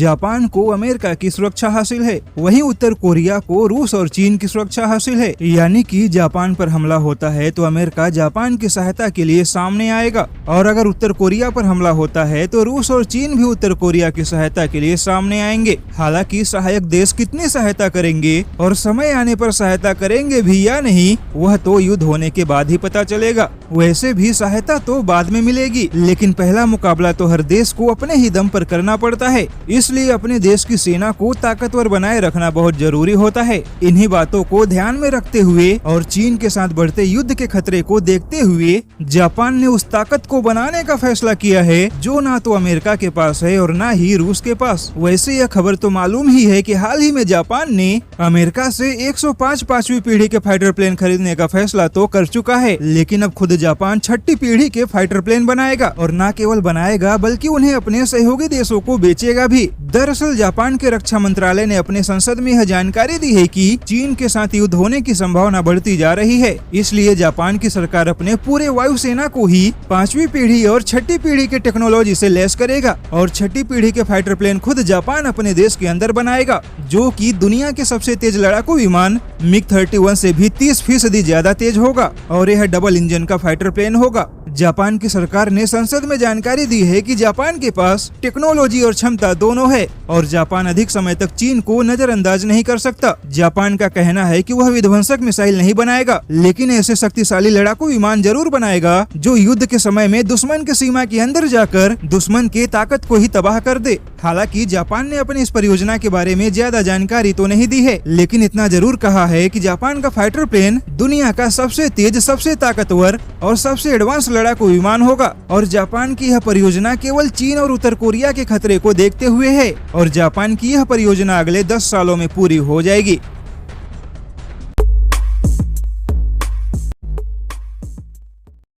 Japan को America की सुरक्षा हासिल है, वहीं उत्तर कोरिया को रूस और चीन की सुरक्षा हासिल है। यानी कि जापान पर हमला होता है तो अमेरिका जापान की सहायता के लिए सामने आएगा, और अगर उत्तर कोरिया पर हमला होता है तो रूस और चीन भी उत्तर कोरिया की सहायता के लिए सामने आएंगे। हालांकि सहायक देश कितनी सहायता करेंगे और समय आने पर सहायता करेंगे भी या नहीं, वह तो युद्ध होने के बाद ही पता चलेगा। वैसे भी सहायता तो बाद में मिलेगी, लेकिन पहला मुकाबला तो हर देश को अपने ही दम पर करना पड़ता है। इसलिए अपने देश की सेना को ताकतवर बनाए रखना बहुत जरूरी होता है। इन्हीं बातों को ध्यान में रखते हुए और चीन के साथ बढ़ते युद्ध के खतरे को देखते हुए जापान ने उस ताकत को बनाने का फैसला किया है जो ना तो अमेरिका के पास है और ना ही रूस के पास। वैसे यह खबर तो मालूम ही है कि हाल ही में जापान ने अमेरिका से 105 पांचवी पीढ़ी के फाइटर प्लेन खरीदने का फैसला तो कर चुका है, लेकिन अब खुद जापान छठी पीढ़ी के फाइटर प्लेन बनाएगा, और न केवल बनाएगा बल्कि उन्हें अपने सहयोगी देशों को बेचेगा भी। दरअसल जापान के रक्षा मंत्रालय ने अपने संसद में यह जानकारी दी है कि चीन के साथ युद्ध होने की संभावना बढ़ती जा रही है, इसलिए जापान की सरकार अपने पूरे वायुसेना को ही पांचवी पीढ़ी और छठी पीढ़ी के टेक्नोलॉजी से लैस करेगा, और छठी पीढ़ी के फाइटर प्लेन खुद जापान अपने देश के अंदर बनाएगा, जो कि दुनिया के सबसे तेज लड़ाकू विमान MiG-31 से भी 30% ज्यादा तेज होगा, और यह डबल इंजन का फाइटर प्लेन होगा। जापान की सरकार ने संसद में जानकारी दी है कि जापान के पास टेक्नोलॉजी और क्षमता दोनों है, और जापान अधिक समय तक चीन को नजरअंदाज नहीं कर सकता। जापान का कहना है कि वह विध्वंसक मिसाइल नहीं बनाएगा, लेकिन ऐसे शक्तिशाली लड़ाकू विमान जरूर बनाएगा जो युद्ध के समय में दुश्मन के सीमा के अंदर जाकर दुश्मन के ताकत को ही तबाह कर दे। हालांकि जापान ने अपनी इस परियोजना के बारे में ज्यादा जानकारी तो नहीं दी है, लेकिन इतना जरूर कहा है कि जापान का फाइटर प्लेन दुनिया का सबसे तेज, सबसे ताकतवर और सबसे एडवांस लड़ाकू विमान होगा। और जापान की यह परियोजना केवल चीन और उत्तर कोरिया के खतरे को देखते हुए है, और जापान की यह परियोजना अगले 10 सालों में पूरी हो जाएगी।